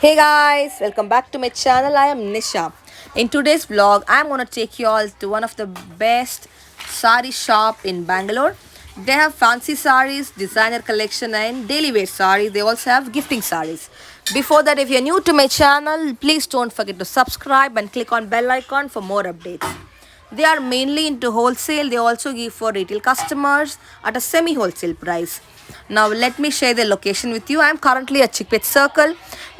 Hey guys, welcome back to my channel. I am Nisha. In today's vlog, I'm gonna take you all to one of the best sari shop in Bangalore. They have fancy saris, designer collection, and daily wear saris. They also have gifting saris. Before that, if you're new to my channel, please don't forget to subscribe and click on bell icon for more updates. They are mainly into wholesale. They also give for retail customers at a semi-wholesale price. Now let me share the location with you. I am currently at Chickpet Circle.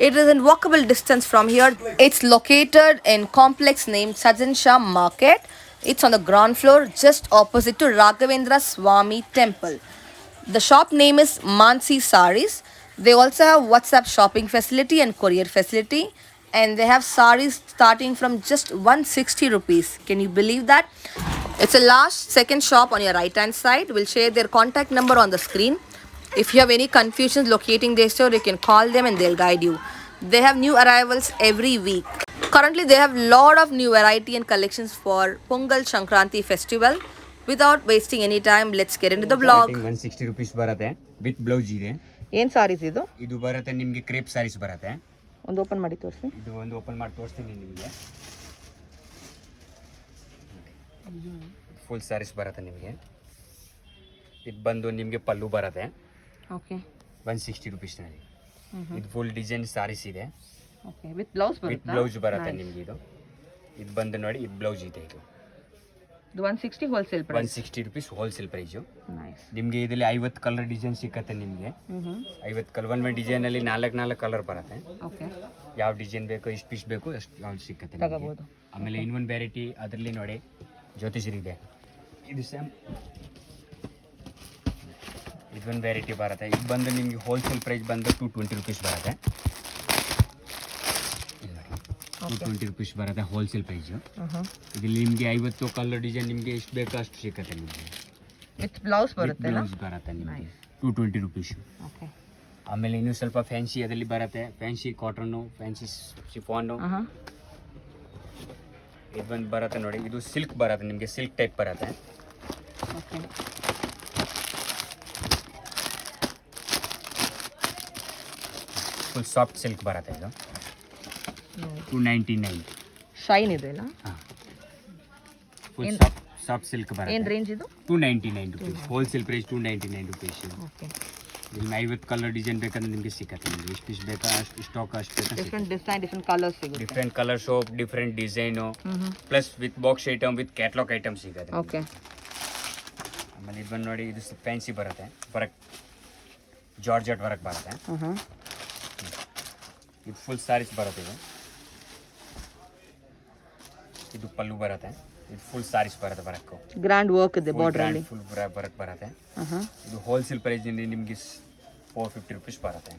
It is in walkable distance from here. It's located in complex named Sajan Shah Market. It's on the ground floor just opposite to Raghavendra Swami Temple. The shop name is Mansi Saris. They also have WhatsApp shopping facility and courier facility, and they have saris starting from just 160 rupees. Can you believe that? It's a last second shop on your right hand side. We'll share their contact number on the screen. If you have any confusions locating their store, you can call them and they'll guide you. They have new arrivals every week. Currently, they have lot of new variety and collections for Pongal Shankranti festival. Without wasting any time, let's get into the vlog. 160 rupees ಬರುತ್ತೆ with blouse ಇದೆ. ಏನು ಸಾರೀಸ್ ಇದು? ಇದು ಬರುತ್ತೆ ನಿಮಗೆ crepe saris ಬರುತ್ತೆ. ಒಂದು open ಮಾಡಿ ತೋರಿಸಿ. ಇದು ಒಂದು ಓಪನ್ ಮಾಡಿ ತೋರಿಸ್ತೀನಿ ನಿಮಗೆ. ಫುಲ್ ಸಾರೀಸ್ ಬರುತ್ತೆ ನಿಮಗೆ. ಇದು ಬಂದು ನಿಮಗೆ ಪಲ್ಲು ಬರುತ್ತೆ. ಓಕೆ. 160 rupees ನಲ್ಲಿ. ಇದು ಫುಲ್ ಡಿಸೈನ್ ಸಾರೀಸ್ ಇದೆ. ಓಕೆ. ವಿತ್ ಬ್ಲೌಸ್ ಬರುತ್ತೆ. ವಿತ್ ಬ್ಲೌಸ್ ಬರುತ್ತೆ ನಿಮಗೆ ಇದು. ಇದು ಬಂದು ನೋಡಿ ಇದು ಬ್ಲೌಸ್ ಇದೆ ಇದು. ಇದು 160 wholesale price. 160 rupees wholesale price. Nice. ನಿಮಗೆ ಇದರಲ್ಲಿ 50 ಕಲರ್ ಡಿಸೈನ್ ಸಿಕ್ಕತ್ತೆ ನಿಮಗೆ. 50 ಕಲರ್ ಒಂದು ಡಿಸೈನ್ ಅಲ್ಲಿ 4 ಕಲರ್ ಬರುತ್ತೆ. ಓಕೆ. ಯಾವ ಡಿಸೈನ್ ಬೇಕೋ ಎಷ್ಟು ಪೀಸ್ ಬೇಕು ಅಷ್ಟು ಯಾವ್ದು ಸಿಕ್ಕತ್ತೆ ತಗೋಬಹುದು. ಆಮೇಲೆ ಇನ್ನೊಂದು ವೆರೈಟಿ ಅದರಲ್ಲಿ ನೋಡಿ ಜ್ಯೋತಿಷರಿ ಇದೆ. ಇದು ಸೇಮ್ ಇದೊಂದು ವೆರೈಟಿ ಬರುತ್ತೆ. ಇದು ಬಂದು ನಿಮಗೆ ಹೋಲ್ಸೇಲ್ ಪ್ರೈಸ್ ಬಂದು 220 rupees ಬರುತ್ತೆ. 220 rupees ಬರುತ್ತೆ ಹೋಲ್ಸೇಲ್ ಪ್ರೈಸು. ಇದರಲ್ಲಿ ನಿಮಗೆ 50 ಕಲರ್ ಡಿಸೈನ್ ನಿಮಗೆ ಎಷ್ಟು ಬೇಕೋ ಅಷ್ಟು ಸಿಕ್ಕತ್ತೆ ನಿಮಗೆ. ವಿತ್ ಬ್ಲೌಸ್ ಬರುತ್ತೆ. ಬ್ಲೌಸ್ ಬರುತ್ತೆ ನಿಮಗೆ 220 rupees. ಓಕೆ. ಆಮೇಲೆ ಇನ್ನೂ ಸ್ವಲ್ಪ ಫ್ಯಾನ್ಸಿ ಅದರಲ್ಲಿ ಬರುತ್ತೆ. Fancy cotton, fancy chiffon. ಇದು ಬಂದು ಬರುತ್ತೆ ನೋಡಿ, ಇದು ಸಿಲ್ಕ್ ಬರುತ್ತೆ ನಿಮಗೆ, ಸಿಲ್ಕ್ ಟೈಪ್ ಬರುತ್ತೆ. ಓಕೆ. ಫುಲ್ ಸಾಫ್ಟ್ ಸಿಲ್ಕ್ ಬರುತ್ತೆ ಇದು. 299. ಶೈನ್ ಇದೆ ಅಲ್ಲ? ಹಾಂ, ಫುಲ್ ಸಾಫ್ಟ್ ಸಿಲ್ಕ್ ಬರುತ್ತೆ. ಏನು ರೇಂಜ್ ಇದು? 299 rupees wholesale price. 299 rupees. Okay. ಇಲ್ಲಿ 50 ಕಲರ್ ಡಿಸೈನ್ ಬೇಕಂದ್ರೆ ನಿಮಗೆ ಸಿಕ್ಕತ್ತೆ. ನಿಮಗೆ ಎಷ್ಟು ಪೀಸ್ ಬೇಕಾ ಅಷ್ಟು ಸ್ಟಾಕ್ ಅಷ್ಟು ಬೇಕಾ ಡಿಫ್ರೆಂಟ್ ಡಿಸೈನ್, ಡಿಫ್ರೆಂಟ್ ಕಲರ್ಸ್ ಸಿಗುತ್ತೆ. Different colour shop, different design, plus with box item, with catalogue item ಸಿಗುತ್ತೆ. ಓಕೆ. ಆಮೇಲೆ ಇದು ಬಂದು ನೋಡಿ, ಇದು ಫ್ಯಾನ್ಸಿ ಬರುತ್ತೆ. ವರ್ಕ್ ಜಾರ್ಜೆಟ್ ವರ್ಕ್ ಬರುತ್ತೆ. ಇದು ಫುಲ್ ಸಾರೀಸ್ ಬರುತ್ತೆ. ಇದು ಪಲ್ಲು ಬರುತ್ತೆ. ಇದು ಫುಲ್ ಸಾರೀಸ್ ಬರುತ್ತೆ. ವರ್ಕ್ ಗ್ರ್ಯಾಂಡ್ ವರ್ಕ್ ಇದೆ ಬಾರ್ಡರ್ ಅಲ್ಲಿ. ಫುಲ್ ವರ್ಕ್ ಬರುತ್ತೆ. ಇದು ಹೋಲ್ಸೇಲ್ ಪ್ರೈಸ್ ಇಂದ ನಿಮಗೆ 450 rupees ಬರುತ್ತೆ.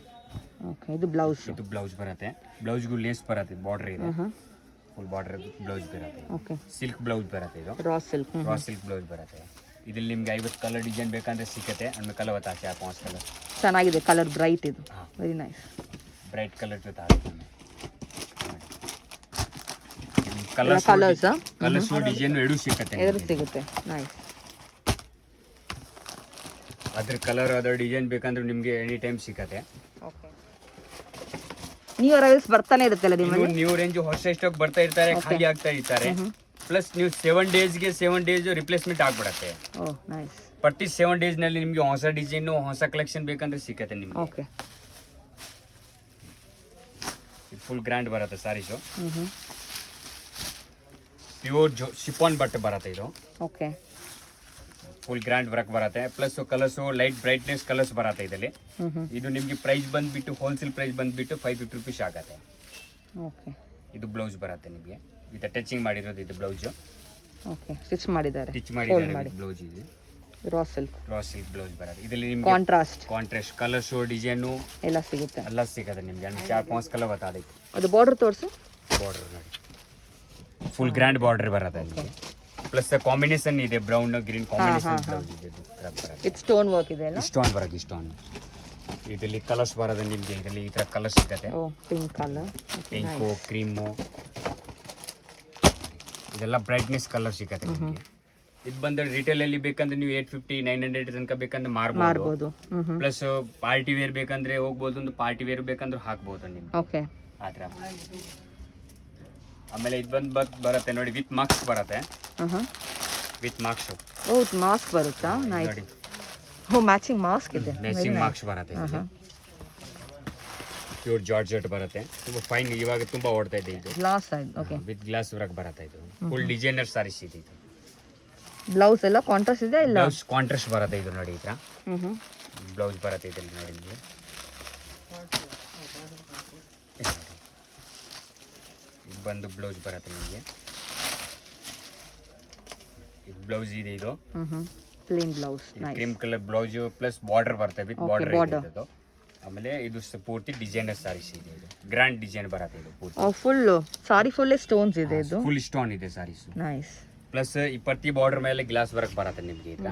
ಓಕೆ. ಇದು ಬ್ಲೌಸ್. ಇದು ಬ್ಲೌಸ್ ಬರುತ್ತೆ. ಬ್ಲೌಸ್ಗೂ ಲೇಸ್ ಬರುತ್ತೆ, ಬಾರ್ಡರ್ ಇದೆ. ಫುಲ್ ಬಾರ್ಡರ್ ಬ್ಲೌಸ್ ಬರುತ್ತೆ. ಓಕೆ. ಸಿಲ್ಕ್ ಬ್ಲೌಸ್ ಬರುತ್ತೆ. ಇದು raw silk. Raw silk blouse ಬರುತ್ತೆ. ಇದ್ರಲ್ಲಿ ನಿಮ್ಗೆ 50 ಕಲರ್ ಡಿಸೈನ್ ಬೇಕಂದ್ರೆ ಸಿಕ್ಕತ್ತೆ. ಹಣ್ಣು ಕಲರ್ ಬತ್ತಾಚೆ 5 ಕಲರ್ ಚೆನ್ನಾಗಿದೆ. ಕಲರ್ ಬ್ರೈಟ್ ಇದು. Very nice. ಬ್ರೈಟ್ ಕಲರ್ ಜೊತೆ ಕಲರ್ಸ್ ಡಿಸೈನ್ ಎರಡೂ ಸಿಕ್ಕತ್ತೆ. ಎದುರು ಸಿಗುತ್ತೆ. ನೈಸ್. ಅದ್ರ ಕಲರ್ ಅದರ ಡಿಸೈನ್ ಬೇಕಂದ್ರೆ ನಿಮಗೆ ಎನಿ ಟೈಮ್ ಸಿಕ್ಕತ್ತೆ. ಓಕೆ. ನ್ಯೂ ಅರೈವಲ್ಸ್ ಬರ್ತಾನೆ ಇರುತ್ತಲ್ಲ ನಿಮ್ಮಲ್ಲಿ? ನ್ಯೂ ರೇಂಜ್ ಹೊಸ ಸ್ಟಾಕ್ ಬರ್ತಾ ಇರ್ತಾರೆ, ಖಾಲಿ ಆಗ್ತಾ ಇರ್ತಾರೆ. ಪ್ಲಸ್ ನೀವು 7 days ರಿಪ್ಲೇಸ್ಮೆಂಟ್ ಆಗ್ಬಿಡತ್ತೆ. ಓಹ್ ನೈಸ್. ಪ್ರತಿ 7 days ನಲ್ಲಿ ನಿಮಗೆ ಹೊಸ ಡಿಸೈನ್, ಹೊಸ ಕಲೆಕ್ಷನ್ ಬೇಕಂದ್ರೆ ಸಿಕ್ಕತ್ತೆ ನಿಮಗೆ. ಓಕೆ. ಫುಲ್ ಗ್ರ್ಯಾಂಡ್ ಬರುತ್ತೆ ಸಾರೀಸು. ಪ್ಯೂರ್ ಶಿಫಾನ್ ಬಟ್ಟೆ ಬರುತ್ತೆ ಇದು. ಓಕೆ. ಫುಲ್ ಗ್ರ್ಯಾಂಡ್ ವರ್ಕ್ ಬರುತ್ತೆ. Plus colours light brightness colours ಬರುತ್ತೆ ಇದರಲ್ಲಿ. ಇದು ನಿಮಗೆ ಪ್ರೈಸ್ ಬಂದ್ಬಿಟ್ಟು ಹೋಲ್ಸೇಲ್ ಪ್ರೈಸ್ ಬಂದ್ಬಿಟ್ಟು 550 rupees ಆಗುತ್ತೆ. ಓಕೆ. ಇದು ಬ್ಲೌಸ್ ಬರುತ್ತೆ ನಿಮಗೆ. ಇದು ಟಚಿಂಗ್ ಮಾಡಿರೋದು ಇದು ಬ್ಲೌಸ್. ಓಕೆ. ಸ್ಟಿಚ್ ಮಾಡಿದ್ದಾರೆ. ಸ್ಟಿಚ್ ಮಾಡಿದ್ದಾರೆ ಬ್ಲೌಸ್ ಇದೆ. Raw silk. Raw silk blouse ಬರುತ್ತೆ. ಇದರಲ್ಲಿ ನಿಮಗೆ ಕಾಂಟ್ರಾಸ್ಟ್ ಕಲರ್ಸು ಡಿಸೈನು ಎಲ್ಲ ಸಿಗುತ್ತೆ. ಎಲ್ಲ ಸಿಗುತ್ತೆ ನಿಮಗೆ. 4-5 ಕಲರ್ ಬರ್ತದೆ. ಅದು ಬಾರ್ಡರ್ ತೋರಿಸು. ಬಾರ್ಡರ್ ನೋಡಿ, ಫುಲ್ ಗ್ರ್ಯಾಂಡ್ ಬಾರ್ಡರ್ ಬರುತ್ತೆ ನಿಮಗೆ. ಪ್ಲಸ್ ಕಾಂಬಿನೇಷನ್ ಇದೆ, ಬ್ರೌನ್ ಗ್ರೀನ್ ಕಾಂಬಿನೇಷನ್ ಬ್ಲೌಸ್ ಇದೆ. ಇದು ಸ್ಟೋನ್ ವರ್ಕ್ ಇದೆ ಅಲ್ಲ? Stone work. ಸ್ಟೋನ್ ಇದರಲ್ಲಿ ಕಲರ್ಸ್ ಬರೋದು ನಿಮಗೆ. ಇದರಲ್ಲಿ ಈ ಥರ ಕಲರ್ಸ್ ಸಿಗುತ್ತೆ. ಪಿಂಕ್ ಕಲರ್, ಪಿಂಕು, ಕ್ರೀಮು, ಇದೆಲ್ಲ ಬ್ರೈಟ್ನೆಸ್ ಕಲರ್ ಸಿಗುತ್ತೆ ನಿಮಗೆ. ಇದು ಬಂದು ರಿಟೇಲ್ ಅಲ್ಲಿ ಬೇಕಂದ್ರೆ ನೀವು 850-900 ತನಕ ಬೇಕಂದ್ರೆ ಮಾರ್ಬೋದು. ಪ್ಲಸ್ ಪಾರ್ಟಿ ವೇರ್ ಬೇಕಂದ್ರೆ ಹೋಗ್ಬೋದು, ಒಂದು ಪಾರ್ಟಿ ವೇರ್ ಬೇಕಂದ್ರೆ ಹಾಕ್ಬೋದು ನಿಮ್ಗೆ. ಓಕೆ. ಆ ಥರ. ಆಮೇಲೆ ಇದು ಬರುತ್ತೆ ನೋಡಿ, ವಿತ್ ಮಾರ್ಕ್ಸ್ ಬರುತ್ತೆ. With marks. ಓ ಮಾಸ್ಕ್ ಬರುತ್ತಾ? ನೈಸ್. ನೋಡಿ, ಓ ಮ್ಯಾಚಿಂಗ್ ಮಾಸ್ಕ್ ಇದೆ. ಮ್ಯಾಚಿಂಗ್ ಮಾರ್ಕ್ಸ್ ಬರುತ್ತೆ. ಪ್ಯೂರ್ ಜಾರ್ಜೆಟ್ ಬರುತ್ತೆ, ತುಂಬ ಫೈನ್. ಇವಾಗ ತುಂಬ ಓಡ್ತಾ ಇದೆ ಇದು. Glass side. Okay. With glass work ಬರುತ್ತೆ ಇದು. ಫುಲ್ ಡಿಸೈನರ್ ಸಾರೀಸ್ ಇದೆ ಇದು. ಬ್ಲೌಸ್ ಎಲ್ಲ ಕಾಂಟ್ರಾಸ್ಟ್ ಇದೆ ಇಲ್ಲ? ಬ್ಲೌಸ್ ಕಾಂಟ್ರಾಸ್ಟ್ ಬರುತ್ತೆ ಇದು ನೋಡಿ. ಈ ಥರ ಬ್ಲೌಸ್ ಬರುತ್ತೆ ಇದರಲ್ಲಿ ನೋಡಿ ನಿಮಗೆ. ಇದು ಬಂದು ಬ್ಲೌಸ್ ಬರುತ್ತೆ ನಿಮಗೆ. ಇದು ಬ್ಲೌಸ್ ಇದೆ ಇದು. Plain blouse. Cream colour blouse plus border ಬರುತ್ತೆ, ವಿತ್ ಬಾರ್ಡರ್ ಇದು. ಆಮೇಲೆ ಇದು ಪೂರ್ತಿ ಡಿಸೈನರ್ ಸಾರೀಸ್ ಇದೆ ಇದು. ಗ್ರ್ಯಾಂಡ್ ಡಿಸೈನ್ ಬರುತ್ತೆ ಇದು ಪೂರ್ತಿ. ಫುಲ್ ಸಾರಿ ಫುಲ್ ಸ್ಟೋನ್ಸ್ ಇದೆ ಇದು. ಫುಲ್ ಸ್ಟೋನ್ ಇದೆ ಸಾರೀಸ್. ನೈಸ್. ಪ್ಲಸ್ ಈ ಪ್ರತಿ ಬಾರ್ಡರ್ ಮೇಲೆ ಗ್ಲಾಸ್ ವರ್ಕ್ ಬರುತ್ತೆ ನಿಮಗೆ. ಈ ಥರ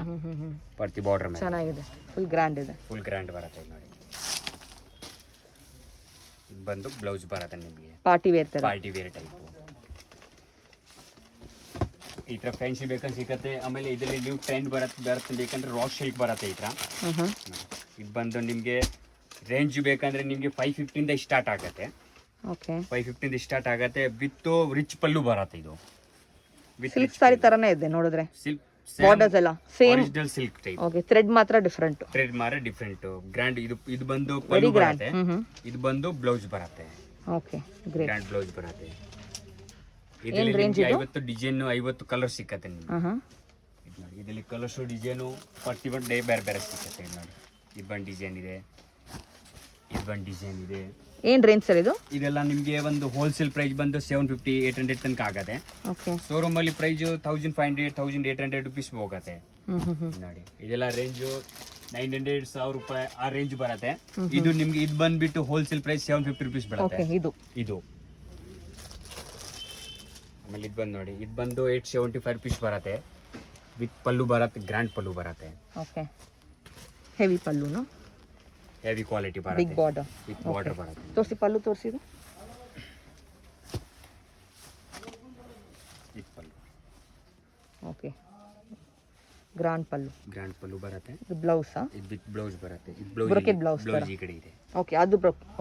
ಪ್ರತಿ ಬಾರ್ಡರ್ ಮೇಲೆ ಚೆನ್ನಾಗಿದೆ, ಫುಲ್ ಗ್ರ್ಯಾಂಡ್ ಇದೆ. ಫುಲ್ ಗ್ರ್ಯಾಂಡ್ ಬರುತ್ತೆ ನೋಡಿ. ಇದು ಬಂದು ಬ್ಲೌಸ್ ಬರುತ್ತೆ ನಿಮಗೆ. ಪಾರ್ಟಿ ವೇರ್ ತರ. Party wear type. ಈ ಥರ ಫ್ಯಾನ್ಸಿ ಬೇಕಂತ ಸಿಗುತ್ತೆ. ಆಮೇಲೆ ಇದರಲ್ಲಿ ನ್ಯೂ ಟ್ರೆಂಡ್ ಬರುತ್ತೆ ಬೇಕಂದ್ರೆ ರಾಕ್ ಸಿಲ್ಕ್ ಬರುತ್ತೆ ಈ ಥರ. ಇದು ಬಂದು ನಿಮಗೆ ರೇಂಜ್ ಬೇಕಂದ್ರೆ ನಿಮಗೆ 550 ಸ್ಟಾರ್ಟ್ ಆಗುತ್ತೆ. ಓಕೆ. 550 ಸ್ಟಾರ್ಟ್ ಆಗುತ್ತೆ. ವಿತ್ ರಿಚ್ ಪಲ್ಲು ಬರುತ್ತೆ ಇದು. ಸಿಲ್ಕ್ ಸಾರಿ ತರನೇ ಇದೆ ನೋಡಿದ್ರೆ. ಸಿಲ್ಕ್ ಬಾರ್ಡರ್ಸ್ ಎಲ್ಲ same. Original silk type. Okay. Thread ಮಾತ್ರ ಡಿಫರೆಂಟ್. ಥ್ರೆಡ್ ಮಾತ್ರ ಡಿಫರೆಂಟ್. ಗ್ರ್ಯಾಂಡ್. ಇದು ಬಂದು ಪಲ್ಲು ಬರುತ್ತೆ. ಇದು ಬಂದು ಬ್ಲೌಸ್ ಬರುತ್ತೆ. ಓಕೆ. ಗ್ರೇಟ್. ಗ್ರ್ಯಾಂಡ್ ಬ್ಲೌಸ್ ಬರುತ್ತೆ. ಇದರಲ್ಲಿ ನಿಮಗೆ 50 ಡಿಸೈನ್ 50 ಕಲರ್ ಸಿಕ್ಕತ್ತೆ ನಿಮಗೆ. ಇದು ನೋಡಿ, ಇದರಲ್ಲಿ ಕಲರ್ಸ್ ಡಿಸೈನು ಪ್ರತಿ ಒಂದು ಡೇ ಬೇರೆ ಬೇರೆ ಸಿಕ್ಕತ್ತೆ. ನೋಡಿ, ಇದು ಬಂದು ಡಿಸೈನ್ ಇದೆ, ಇದು ಬಂದು ಡಿಸೈನ್ ಇದೆ. ಏನ್ ರೇಂಜ್ ಸರ್ ಇದು? ಇದೆಲ್ಲ ನಿಮಗೆ ಒಂದು ಹೋಲ್ಸೇಲ್ ಪ್ರೈಸ್ ಬಂದು 750 800 ತನಕ ಆಗುತ್ತೆ. ಓಕೆ. ಶೋರೂಮ್ ಅಲ್ಲಿ ಪ್ರೈಸ್ 1500 1800 ರುಪೀಸ್ ಹೋಗುತ್ತೆ. ನೋಡಿ, ಇದೆಲ್ಲ ರೇಂಜು 900 1000 ರೂಪಾಯಿ ಆ ರೇಂಜ್ ಬರುತ್ತೆ. ಇದು ನಿಮ್ಗೆ ಇದು ಬಂದ್ಬಿಟ್ಟು ಹೋಲ್ಸೇಲ್ ಪ್ರೈಸ್ 750 ರುಪೀಸ್ ಬರುತ್ತೆ. ಇದು ಆಮೇಲೆ ಇದು ಬಂದು ನೋಡಿ, ಇದು ಬಂದು 875 ರುಪೀಸ್ ಬರುತ್ತೆ. ವಿತ್ ಪಲ್ಲು ಬರುತ್ತೆ, ಗ್ರ್ಯಾಂಡ್ ಪಲ್ಲು ಬರುತ್ತೆ. ಓಕೆ. ಹೆವಿ ಪಲ್ಲುನು, ಹೆವಿ ಕ್ವಾಲಿಟಿ ಬರುತ್ತೆ. ಬಿಗ್ ಬಾರ್ಡರ್ ವಿತ್ ಬಾರ್ಡರ್ ಬರುತ್ತೆ. ತೋರಿಸಿ ಪಲ್ಲು ತೋರಿಸಿದು. With pallu. Okay. Grand pallu. Grand pallu ಬರುತ್ತೆ. ಇದು ಬ್ಲೌಸ್. ಇದು ವಿತ್ ಬ್ಲೌಸ್ ಬರುತ್ತೆ. ಇದು ಬ್ಲೌಸ್. ಬ್ರೊಕೆಟ್ ಬ್ಲೌಸ್ ತರ. ಈ ಕಡೆ ಇದೆ. ಓಕೆ. ಅದು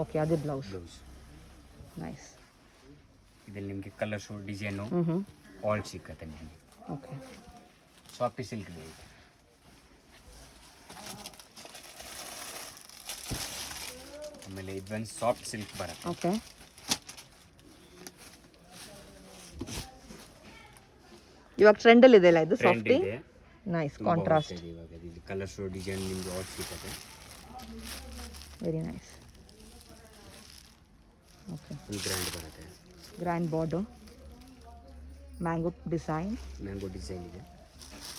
ಓಕೆ, ಅದು ಬ್ಲೌಸ್. ಬ್ಲೌಸ್. ನೈಸ್. ಇದರಲ್ಲಿ ನಿಮಗೆ ಕಲರ್ಸ್ ಡಿಸೈನು ಆಲ್ ಸಿಕ್ಕತ್ತೆ ನಿಮಗೆ. ಓಕೆ. ಸಾಫ್ಟ್ ಸಿಲ್ಕ್ ಇದೆ. ಆಮೇಲೆ ಇದು ಒಂದು ಸಾಫ್ಟ್ ಸಿಲ್ಕ್ ಬರುತ್ತೆ. ಓಕೆ. ಇವಾಗ ಟ್ರೆಂಡ್ ಅಲ್ಲಿ ಇದೆಲ್ಲ ಇದು ಟ್ರೆಂಡ್ ಸಾಫ್ಟಿ. ಇದೆ. Nice contrast. ಇವಾಗ ಇದು ಕಲರ್ಸ್ ಡಿಸೈನ್ ನಿಮಗೆ ಆಲ್ ಸಿಕ್ಕತ್ತೆ. Very nice. Okay. Full grand ಬರುತ್ತೆ. Grand border, mango design. Mango design ಇದೆ.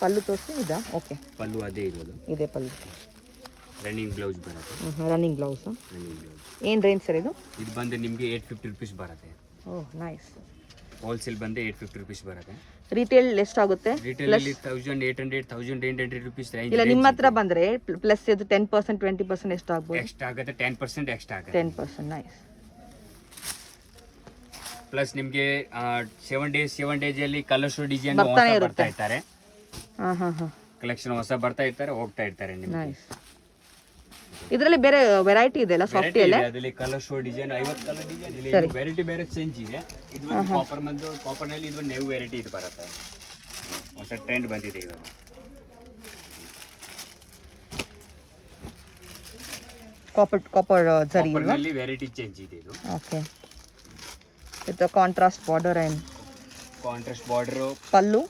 ಪಲ್ಲು ತೋರಿಸಿ ಇದಾ? ಓಕೆ. ಪಲ್ಲು ಅದೇ ಇರೋದು. ಇದೆ ಪಲ್ಲು. ರನ್ನಿಂಗ್ ಬ್ಲೌಸ್ ಬರುತ್ತೆ. Running blouse. Running blouse. ಏನು ರೇಂಜ್ ಸರ್ ಇದು? ಇದು ಬಂದು ನಿಮಗೆ 850 ರುಪೀಸ್ ಬರುತ್ತೆ. ಓಹ್ ನೈಸ್. ಹೋಲ್ಸೇಲ್ ಬಂದು 850 ರುಪೀಸ್ ಬರುತ್ತೆ. ರಿಟೇಲ್ ಎಷ್ಟಾಗುತ್ತೆ? ರಿಟೇಲ್ ಅಲ್ಲಿ 1800 1800 ರುಪೀಸ್ ರೇಂಜ್. ಇಲ್ಲ, ನಿಮ್ಮ ಹತ್ರ ಬಂದರೆ ಪ್ಲಸ್ ಇದು 10% 20% ಎಷ್ಟು ಆಗ್ಬೋದು? ಎಕ್ಸ್ಟ್ರಾ ಆಗುತ್ತೆ. 10% ಎಕ್ಸ್ಟ್ರಾ ಆಗುತ್ತೆ. 10%. ನೈಸ್. ಪ್ಲಸ್ ನಿಮಗೆ 7 ಡೇಸ್ ಅಲ್ಲಿ ಕಲರ್ಸ್ ಡಿಸೈನ್ ಬರ್ತಾ ಇರ್ತಾರೆ. ಕಲೆಕ್ಷನ್ ಹೊಸ ಬರ್ತಾ ಇರ್ತಾರೆ, ಹೋಗ್ತಾ ಇರ್ತಾರೆ ನಿಮಗೆ. ನೈಸ್. ಇದರಲ್ಲಿ ಬೇರೆ ವೆರೈಟಿ ಇದೆ ಅಲ್ಲ ಸಾಫ್ಟಿ ಅಲ್ಲ? ಅದರಲ್ಲಿ colour show design 50 colour design ಇದೆ. ವೆರೈಟಿ ಬೇರೆ ಚೇಂಜ್ ಇದೆ. ಇದು ಕಾಪರ್ ಬಂದು ಕಾಪರ್ ನಲ್ಲಿ ಇದು ನ್ಯೂ ವೆರೈಟಿ ಇದು ಬರುತ್ತೆ. ಹೊಸ ಟ್ರೆಂಡ್ ಬಂದಿದೆ ಇವಾಗ. ಕಾಪರ್ ಜರಿ ನಲ್ಲಿ ವೆರೈಟಿ ಚೇಂಜ್ ಇದೆ ಇದು. Okay. With contrast border and contrast border, pallu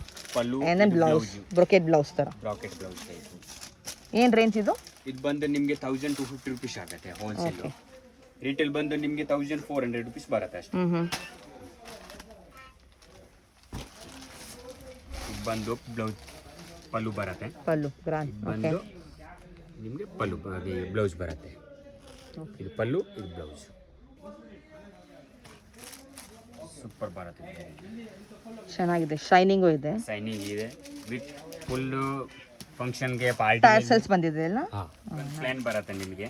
and then blouse, brocade blouse ತರ. Brocade blouse type. ಏನು ರೇಂಜ್ ಇದು? ಇದು ಬಂದು ನಿಮಗೆ 1250 ರುಪೀಸ್ ಆಗುತ್ತೆ ಹೋಲ್ಸೇಲ್. ರಿಟೇಲ್ ಬಂದು ನಿಮಗೆ 1400 ರುಪೀಸ್ ಬರುತ್ತೆ ಅಷ್ಟೇ. ಇದು ಬಂದು ಬ್ಲೌಸ್ ಪಲ್ಲು ಬರುತ್ತೆ. ಪಲ್ಲು ಗ್ರ್ಯಾಂಡ್. ಬಂದು ನಿಮಗೆ ಪಲ್ಲು ಬ್ಲೌಸ್ ಬರುತ್ತೆ. ಇದು ಪಲ್ಲು, ಇದು ಬ್ಲೌಸ್. ಸೂಪರ್ ಬರುತ್ತೆ. ಚೆನ್ನಾಗಿದೆ, ಶೈನಿಂಗು ಇದೆ, ಶೈನಿಂಗ್ ಇದೆ. ವಿತ್ ಫುಲ್ ಫಂಕ್ಷನ್ಗೆ ಪಾರ್ಟಿ ಟ್ಯಾಸಲ್ಸ್ ಬಂದಿದೆ ಅಲ್ಲ? ಪ್ಲಾನ್ ಬರುತ್ತೆ ನಿಮಗೆ.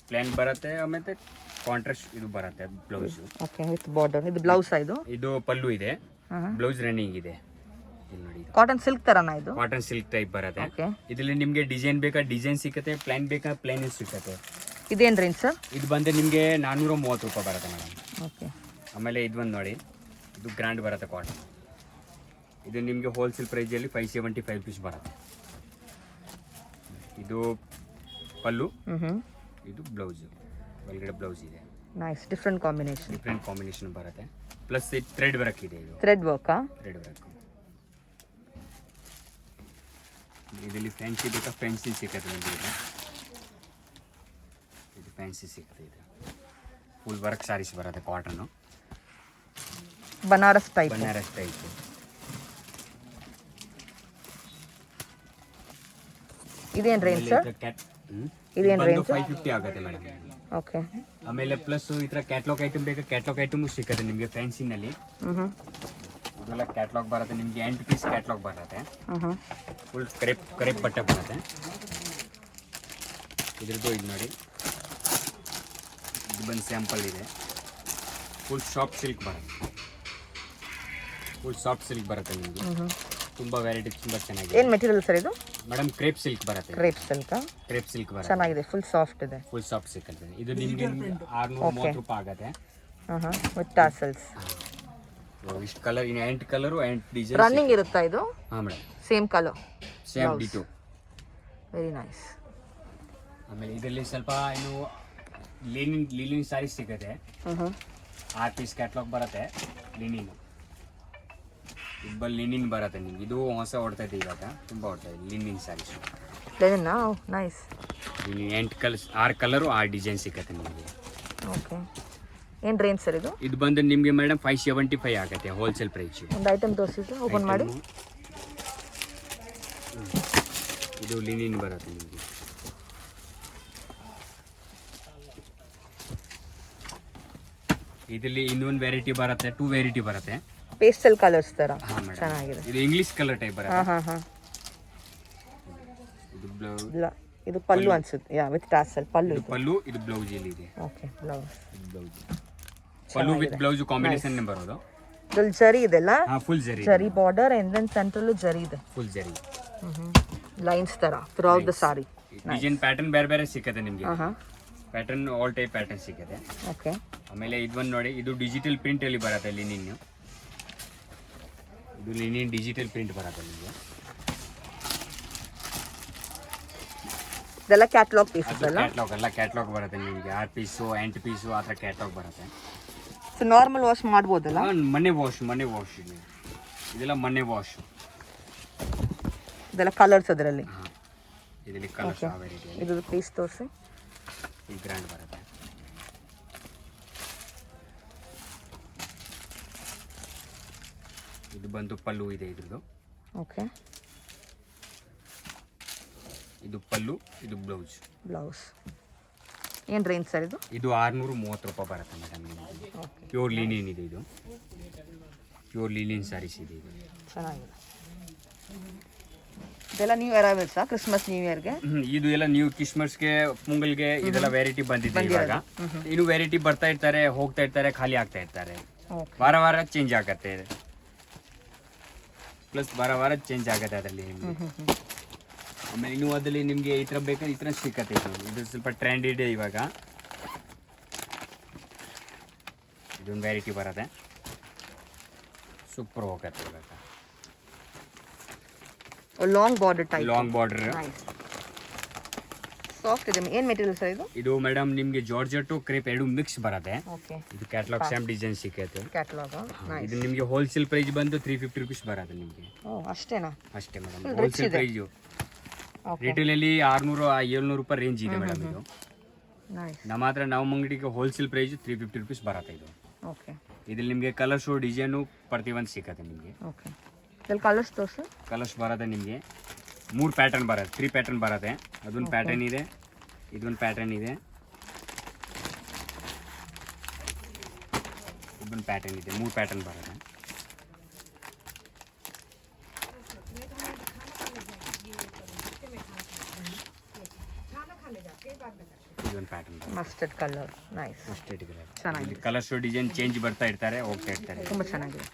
ಪ್ಲಾನ್ ಬರುತ್ತೆ. ಆಮೇಲೆ ಕಾಂಟ್ರಾಸ್ಟ್ ಇದು ಬರುತ್ತೆ ಬ್ಲೌಸ್. ಓಕೆ. With border. ಇದು ಬ್ಲೌಸ್. ಇದು ಪಲ್ಲು ಇದೆ, ಬ್ಲೌಸ್ ರನ್ನಿಂಗ್ ಇದೆ. ನೋಡಿ, ಕಾಟನ್ ಸಿಲ್ಕ್ ತರನಾ ಇದು? ಕಾಟನ್ ಸಿಲ್ಕ್ ಟೈಪ್ ಬರುತ್ತೆ. ಓಕೆ. ಇದರಲ್ಲಿ ನಿಮಗೆ ಡಿಸೈನ್ ಬೇಕಾ ಡಿಸೈನ್ ಸಿಕ್ಕತ್ತೆ, ಪ್ಲಾನ್ ಬೇಕಾ ಪ್ಲಾನ್ ಸಿಕ್ಕತ್ತೆ. ಇದೇನು ರೇಂಜ್ ಸರ್? ಇದು ಬಂದು ನಿಮಗೆ 430 ರೂಪಾಯಿ ಬರುತ್ತೆ ಮೇಡಮ್. ಓಕೆ. ಆಮೇಲೆ ಇದು ಒಂದು ನೋಡಿ, ಇದು ಗ್ರ್ಯಾಂಡ್ ಬರುತ್ತೆ ಕಾಟನ್. ಇದು ನಿಮಗೆ ಹೋಲ್ಸೇಲ್ ಪ್ರೈಸಲ್ಲಿ 575 ಪೀಸ್ ಬರುತ್ತೆ. ಇದು ಪಲ್ಲು, ಇದು ಬ್ಲೌಸು, ಒಳಗಡೆ ಬ್ಲೌಸ್ ಇದೆ. ನೈಸ್, ಡಿಫ್ರೆಂಟ್ ಕಾಂಬಿನೇಷನ್ ಬರುತ್ತೆ. ಪ್ಲಸ್ ಇದು ಥ್ರೆಡ್ ವರ್ಕ್ ಇದೆ. ಇದು ಥ್ರೆಡ್ ವರ್ಕಾ? Thread work. ಇದರಲ್ಲಿ ಫ್ಯಾನ್ಸಿ ಬೇಕಾ ಫ್ಯಾನ್ಸಿ ಸಿಗುತ್ತೆ ನಿಮಗೆ. ಇದು ಫ್ಯಾನ್ಸಿ ಸಿಗುತ್ತೆ. ಇದು ಫುಲ್ ವರ್ಕ್ ಸಾರೀಸ್ ಬರುತ್ತೆ, ಕಾಟನ್ನು, ಬನಾರಸ್ ಟೈಪ್. ಇದೇನು ರೇಂಜ್ ಸರ್? ಇದೇನು ರೇಂಜ್? 550 ಆಗುತ್ತೆ ಮೇಡಮ್. ಓಕೆ. ಆಮೇಲೆ ಪ್ಲಸ್ ಈ ಥರ ಕ್ಯಾಟ್ಲಾಗ್ ಐಟಮ್ ಬೇಕಾ, ಕ್ಯಾಟ್ಲಾಗ್ ಐಟಮು ಸಿಗುತ್ತೆ ನಿಮಗೆ ಫ್ಯಾನ್ಸಿನಲ್ಲಿ. ಇದೆಲ್ಲ ಕ್ಯಾಟ್ಲಾಗ್ ಬರುತ್ತೆ ನಿಮಗೆ, 8 ಪೀಸ್ ಕ್ಯಾಟ್ಲಾಗ್ ಬರುತ್ತೆ. ಫುಲ್ ಕರೆಪ್ ಬಟ್ಟೆ ಬರುತ್ತೆ. ಇದ್ರದ್ದು ಇದು ನೋಡಿ, ಇದು ಬಂದು ಸ್ಯಾಂಪಲ್ ಇದೆ. ಫುಲ್ ಸಾಫ್ಟ್ ಸಿಲ್ಕ್ ಬರುತ್ತೆ ನಿಮಗೆ. ತುಂಬ ವೆರೈಟಿ, ತುಂಬ ಚೆನ್ನಾಗಿದೆ. ಏನು ಮೆಟೀರಿಯಲ್ ಸರ್ ಇದು? ಮೇಡಮ್ ಕ್ರೇಪ್ ಸಿಲ್ಕ್ ಬರುತ್ತೆ. ಕ್ರೇಪ್ ಸಿಲ್ಕ್ ಬರುತ್ತೆ. ಚೆನ್ನಾಗಿದೆ, ಫುಲ್ ಸಾಫ್ಟ್ ಇದೆ. ಫುಲ್ ಸಾಫ್ಟ್ ಸಿಗುತ್ತೆ. ಇದು ನಿಮಗೆ 630 ರೂಪಾಯಿ ಆಗುತ್ತೆ. With tassels. ಇಷ್ಟು ಕಲರ್, ಇನ್ನು 8 ಕಲರು 8 ಡಿಸೈನ್ ರನ್ನಿಂಗ್ ಇರುತ್ತಾ ಇದು? ಹಾಂ madam, same colour, same ditto. Very nice. ಆಮೇಲೆ ಇದರಲ್ಲಿ ಸ್ವಲ್ಪ ಇನ್ನು ಲಿನಿನ್ ಸಾರೀಸ್ ಸಿಗುತ್ತೆ. 6 ಪೀಸ್ ಕ್ಯಾಟ್ಲಾಗ್ ಬರುತ್ತೆ. ಲಿನಿನ್ ಬರುತ್ತೆ ನಿಮ್ಗೆ. ಇದು ಹೊಸ ಓಡ್ತಾ ಇದೆ ಇವಾಗ, ತುಂಬ ಓಡ್ತಾ ಇದೆ linen sarees. Nice. 6 colour 6 design ಸಿಗುತ್ತೆ ನಿಮಗೆ. ಓಕೆ. ಏನು ರೇಂಜ್ ಸರ್ ಇದು? ಇದು ಬಂದು ನಿಮಗೆ ಮೇಡಮ್ 575 ಆಗುತ್ತೆ ಹೋಲ್ಸೇಲ್ ಪ್ರೈಸ್. ಒಂದು ಐಟಮ್ ತೋರಿಸಿದ್ರೆ ಓಪನ್ ಮಾಡಿ. ಇದು ಲಿನಿನ್ ಬರುತ್ತೆ ನಿಮಗೆ. ಇದರಲ್ಲಿ ಇನ್ನೊಂದು ವೆರೈಟಿ ಬರುತ್ತೆ, 2 ವೆರೈಟಿ ಬರುತ್ತೆ. ಪೇಸ್ಟಲ್ ಕಲರ್ಸ್ ತರ ಚೆನ್ನಾಗಿದೆ. ಇದು ಇಂಗ್ಲಿಷ್ ಕಲರ್ ಟೈಪ್ ಬರುತ್ತೆ. ಇದು ಬ್ಲೌಸ್, ಇದು ಪಲ್ಲು ಅನ್ಸುತ್ತೆ. Yeah, with tassel pallu. ಇದು ಪಲ್ಲು, ಇದು ಬ್ಲೌಸ್ ಇಲ್ಲಿ ಇದೆ. Okay, blouse. ಇದು blouse, pallu with blouse combination ಬರೋದು. ಇದ್ರಲ್ಲಿ ಜರಿ ಇದೆಲ್ಲ. ಫುಲ್ ಜರಿ ಬಾರ್ಡರ್ ಅಂಡ್ ದೆನ್ ಸೆಂಟ್ರಲ್ ಜರಿ ಇದೆ. ಫುಲ್ ಜರಿ ಲೈನ್ಸ್ ತರ throughout the sorry. Design pattern ಬೇರೆ ಬೇರೆ ಸಿಗುತ್ತೆ ನಿಮಗೆ. ಪ್ಯಾಟರ್ನ್ ಆಲ್ ಟೈಪ್ ಪ್ಯಾಟರ್ನ್ ಸಿಗುತ್ತೆ. ಓಕೆ. ಆಮೇಲೆ ಇದೊಂದು ನೋಡಿ, ಇದು ಡಿಜಿಟಲ್ ಪ್ರಿಂಟ್ ಅಲ್ಲಿ ಬರುತ್ತೆ. ಲಿನಿನ್, ಇದು ಲಿನಿನ್ ಡಿಜಿಟಲ್ ಪ್ರಿಂಟ್ ಬರುತ್ತೆ ನಿಮಗೆ. ಇದೆಲ್ಲ ಕ್ಯಾಟಲಾಗ್ ಪೀಸಸ್ ಅಲ್ಲ? ಕ್ಯಾಟಲಾಗ್ ಬರುತ್ತೆ ನಿಮಗೆ. 6 ಪೀಸು 8 ಪೀಸು ಆ ಥರ ಕ್ಯಾಟಲಾಗ್ ಬರುತ್ತೆ. ಸೊ ನಾರ್ಮಲ್ ವಾಶ್ ಮಾಡ್ಬೋದಲ್ಲ? ಮನೆ ವಾಶ್ ಇದೆಲ್ಲ ಮನೆ ವಾಶ್. ಇದೆಲ್ಲ ಕಲರ್ಸ್ ಅದರಲ್ಲಿ. ಇದರಲ್ಲಿ ಕಲರ್ಸ್ ಯಾವ ವೆರೈಟಿ. ಇದು ಪೀಸ್ ತೋರಿಸಿ. ಈ ಗ್ರ್ಯಾಂಡ್ ಬರುತ್ತೆ. ಇದು ಬಂದು ಪಲ್ಲು ಇದೆ ಇದ್ರದ್ದು. ಓಕೆ. ಇದು ಪಲ್ಲು, ಇದು ಬ್ಲೌಸ್. ಏನು ರೇಂಜ್ ಸರ್ ಇದು? ಇದು 630 ರೂಪಾಯಿ ಬರುತ್ತೆ ಮೇಡಮ್ ನಿಮಗೆ. ಪ್ಯೂರ್ ಲಿನಿನ್ ಇದೆ. ಇದು ಪ್ಯೂರ್ ಲಿನಿನ್ ಸಾರೀಸ್ ಇದೆ. ಇದು ಚೆನ್ನಾಗಿದೆ. ಇದೆಲ್ಲ ನ್ಯೂ ಅರೈವಲ್ಸಾ? ಕ್ರಿಸ್ಮಸ್ ನ್ಯೂ ಇಯರ್ಗೆ? ಇದು ಎಲ್ಲ ನ್ಯೂ ಕ್ರಿಸ್ಮಸ್ಗೆ, ಪೊಂಗಲ್ಗೆ ಇದೆಲ್ಲ ವೆರೈಟಿ ಬಂದಿದೆ ಇವಾಗ. ಇನ್ನು ವೆರೈಟಿ ಬರ್ತಾ ಇರ್ತಾರೆ, ಹೋಗ್ತಾ ಇರ್ತಾರೆ, ಖಾಲಿ ಆಗ್ತಾ ಇರ್ತಾರೆ. ವಾರ ಚೇಂಜ್ ಆಗುತ್ತೆ. ಪ್ಲಸ್ ವಾರ ಚೇಂಜ್ ಆಗುತ್ತೆ ಅದರಲ್ಲಿ. ಆಮೇಲೆ ಇನ್ನು ಅದರಲ್ಲಿ ನಿಮಗೆ ಈ ಥರ ಬೇಕಾದ್ರೆ ಈ ಥರ ಸಿಕ್ಕತ್ತೆ. ಇದು ಸ್ವಲ್ಪ ಟ್ರೆಂಡ್ ಇದೆ ಇವಾಗ. ಇದೊಂದು ವೆರೈಟಿ ಬರುತ್ತೆ, ಸೂಪರ್ ಹೋಗುತ್ತೆ ಇವಾಗ. Long border type. Long border, soft ಇದೆ. ಏನು ಮೆಟೀರಿಯಲ್ ಸರ್ ಇದು? ಇದು ಮೇಡಮ್ ನಿಮಗೆ ಜಾರ್ಜೆಟ್ ಕ್ರೇಪ್ ಎರಡು ಮಿಕ್ಸ್ ಬರುತ್ತೆ. ಓಕೆ. ಇದು ಕ್ಯಾಟಲಾಗ್ ಸೇಮ್ ಡಿಸೈನ್ ಸಿಕ್ಕತ್ತೆ. ಕ್ಯಾಟಲಾಗ್. ಇದು ನಿಮಗೆ ಹೋಲ್ಸೇಲ್ ಪ್ರೈಸ್ ಬಂದು 350 ರುಪೀಸ್ ಬರುತ್ತೆ ನಿಮಗೆ. ಅಷ್ಟೇನಾ? ಅಷ್ಟೇ ಮೇಡಮ್, ಹೋಲ್ಸೇಲ್ ಪ್ರೈಸ್. ರಿಟೇಲ್ ಅಲ್ಲಿ 600-700 ರೂಪಾಯಿ ರೇಂಜ್ ಇದೆ ಮೇಡಮ್ ಇದು. ನಮ್ಮ ಹತ್ರ ನಾವು ಅಂಗಡಿಗೆ ಹೋಲ್ಸೇಲ್ ಪ್ರೈಸ್ 350 ರುಪೀಸ್ ಬರುತ್ತೆ ಇದು. ಓಕೆ. ಇದ್ರಲ್ಲಿ ನಿಮಗೆ ಕಲರ್ಸು ಡಿಸೈನು ಪ್ರತಿಯೊಂದು ಸಿಕ್ಕತ್ತೆ ನಿಮಗೆ. ಓಕೆ. ಇದ್ರಲ್ಲಿ ಕಲರ್ಸ್ ತೋರಿಸು. ಕಲರ್ಸ್ ಬರುತ್ತೆ ನಿಮಗೆ 3 ಪ್ಯಾಟರ್ನ್ ಬರುತ್ತೆ, 3 ಪ್ಯಾಟರ್ನ್ ಬರುತ್ತೆ. ಅದೊಂದು ಪ್ಯಾಟರ್ನ್ ಇದೆ, ಇದೊಂದು ಪ್ಯಾಟರ್ನ್ ಇದೆ, ಇದೊಂದು ಪ್ಯಾಟರ್ನ್ ಇದೆ. 3 ಪ್ಯಾಟರ್ನ್ ಬರುತ್ತೆ. ಇದೊಂದು pattern mustard colour. Nice. Mustard colour ಚೆನ್ನಾಗಿದೆ. ಕಲರ್ಸ್ ಡಿಸೈನ್ ಚೇಂಜ್ ಬರ್ತಾ ಇರ್ತಾರೆ, ಹೋಗ್ತಾ ಇರ್ತಾರೆ. ತುಂಬ ಚೆನ್ನಾಗಿದೆ.